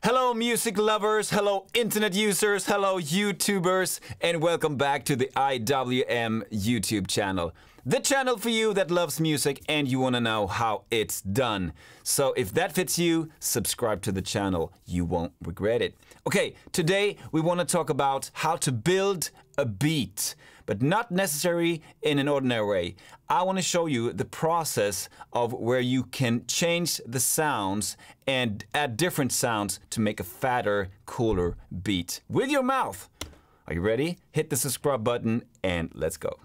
Hello music lovers, hello internet users, hello YouTubers, and welcome back to the IWM YouTube channel. The channel for you that loves music and you want to know how it's done. So if that fits you, subscribe to the channel. You won't regret it. Okay, today we want to talk about how to build a beat, but not necessarily in an ordinary way. I want to show you the process of where you can change the sounds and add different sounds to make a fatter, cooler beat with your mouth. Are you ready? Hit the subscribe button and let's go.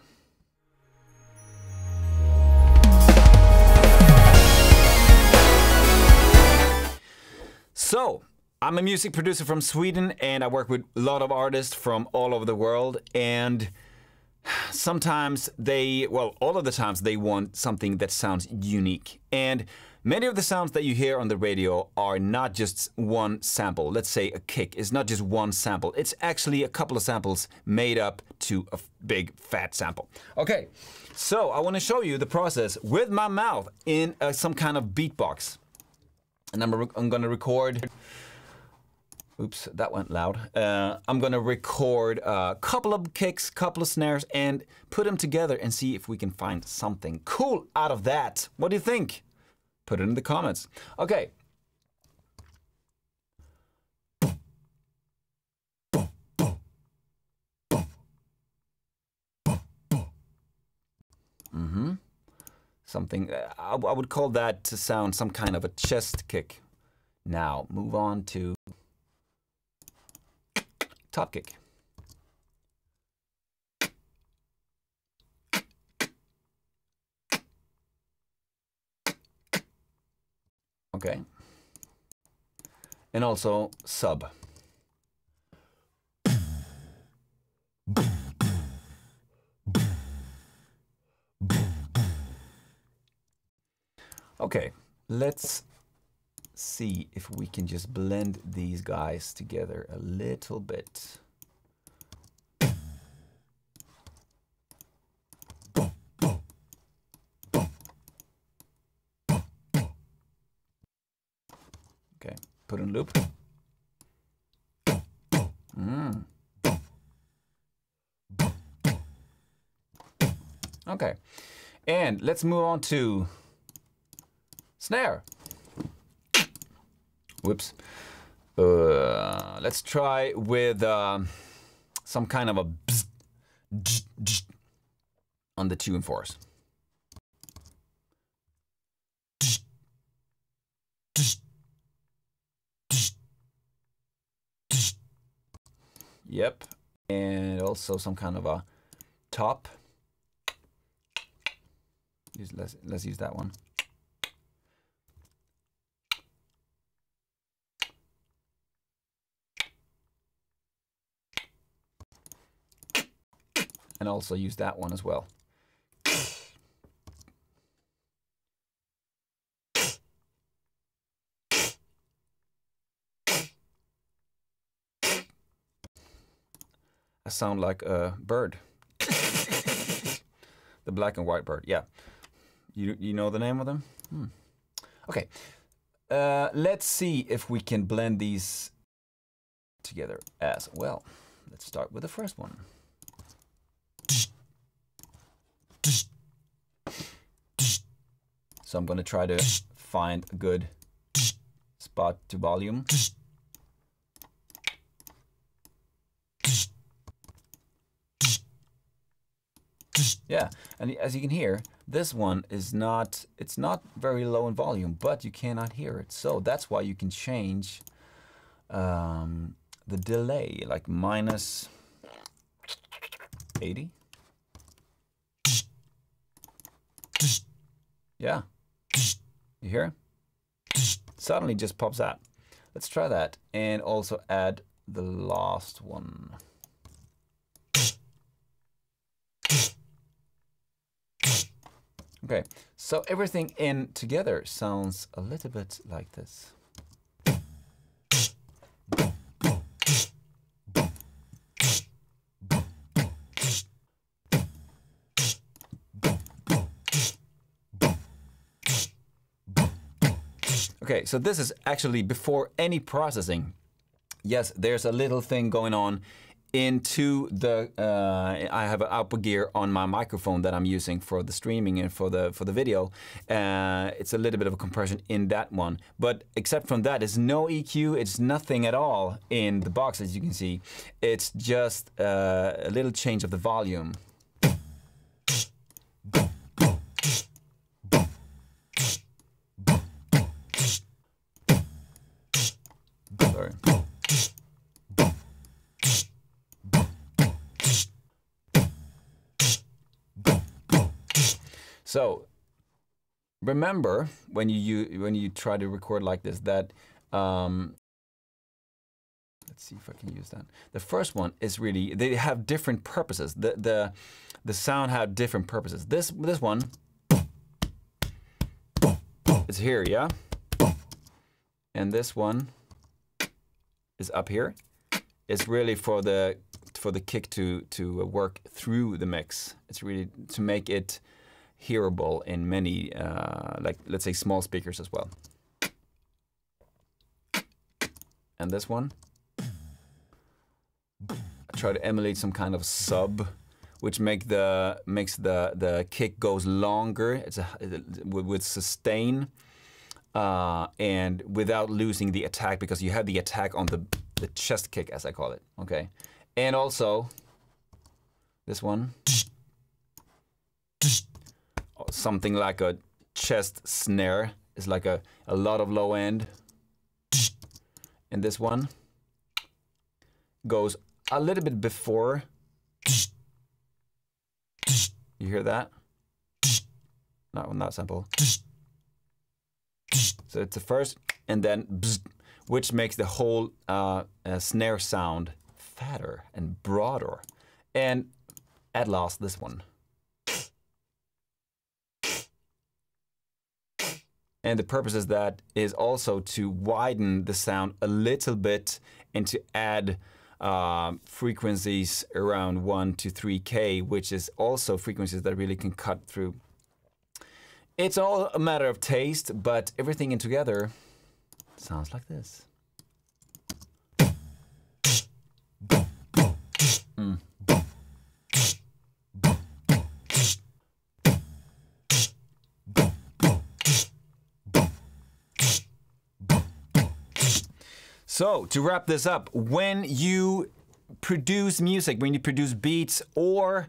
So, I'm a music producer from Sweden and I work with a lot of artists from all over the world, and sometimes all of the times they want something that sounds unique. And many of the sounds that you hear on the radio are not just one sample. Let's say a kick is not just one sample. It's actually a couple of samples made up to a big fat sample. Okay, so I want to show you the process with my mouth in some kind of beatbox. And I'm going to record. Oops, that went loud. I'm going to record a couple of kicks, couple of snares, and put them together and see if we can find something cool out of that. What do you think? Put it in the comments. Okay. Something, I would call that to sound some kind of a chest kick. Now, move on to top kick. Okay. And also sub. Okay, let's see if we can just blend these guys together a little bit. Okay, put in loop. Okay, and let's move on to snare. Whoops. Let's try with some kind of a bzz, dz, dz, on the 2 and 4s. Dz, dz, dz, dz. Yep, and also some kind of a top. Let's use that one. And also use that one as well. I sound like a bird. The black and white bird, yeah. You know the name of them? Okay, let's see if we can blend these together as well. Let's start with the first one. So I'm going to try to find a good spot to volume. Yeah, and as you can hear, this one is not, it's not very low in volume, but you cannot hear it. So that's why you can change the delay, like minus 80. Yeah, you hear? Suddenly just pops out. Let's try that and also add the last one. Okay, so everything in together sounds a little bit like this. Okay, so this is actually before any processing. Yes, there's a little thing going on into the, I have an output gear on my microphone that I'm using for the streaming and for the video. It's a little bit of a compression in that one. But except from that, there's no EQ, it's nothing at all in the box, as you can see. It's just a little change of the volume. Sorry. So remember when you try to record like this that let's see if I can use that. The first one is really, they have different purposes. The sound have different purposes. This one is here, yeah, and this one is up here. It's really for the kick to work through the mix. It's really to make it hearable in many, like let's say small speakers as well. And this one, I try to emulate some kind of sub, which makes the kick goes longer. It's with sustain and without losing the attack, because you have the attack on the chest kick, as I call it. Okay, and also this one. Something like a chest snare is like a lot of low end. And this one goes a little bit before. You hear that? Not simple. So it's the first and then bzz, which makes the whole snare sound fatter and broader. And at last, this one. And the purpose is that is also to widen the sound a little bit and to add frequencies around 1 to 3K, which is also frequencies that really can cut through. It's all a matter of taste, but everything in together sounds like this. So, to wrap this up, when you produce music, when you produce beats or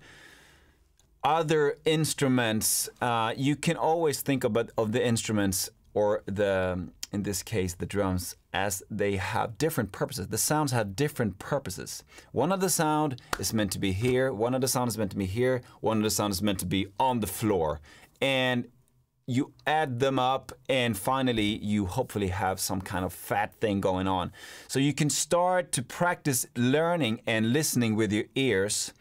other instruments, you can always think of the instruments, or in this case, the drums, as they have different purposes. The sounds have different purposes. One of the sound is meant to be here, one of the sound is meant to be here, one of the sound is meant to be on the floor. And you add them up, and finally you hopefully have some kind of fat thing going on. So you can start to practice learning and listening with your ears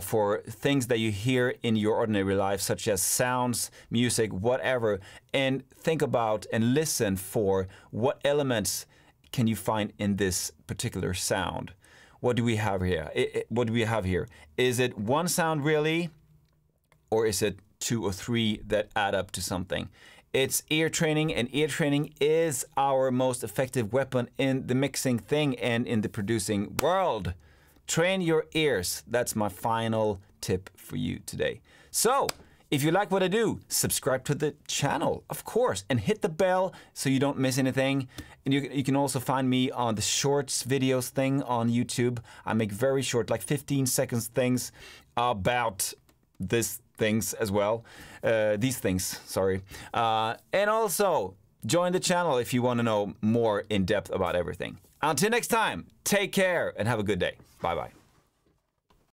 for things that you hear in your ordinary life, such as sounds, music, whatever, and think about and listen for what elements can you find in this particular sound. What do we have here? What do we have here? Is it one sound really, or is it 2 or 3 that add up to something? It's ear training, and ear training is our most effective weapon in the mixing thing and in the producing world. Train your ears. That's my final tip for you today. So, if you like what I do, subscribe to the channel, of course, and hit the bell so you don't miss anything. And you can also find me on the shorts videos thing on YouTube. I make very short, like 15 seconds things about this things as well. These things, sorry. And also, join the channel if you want to know more in depth about everything. Until next time, take care and have a good day. Bye-bye.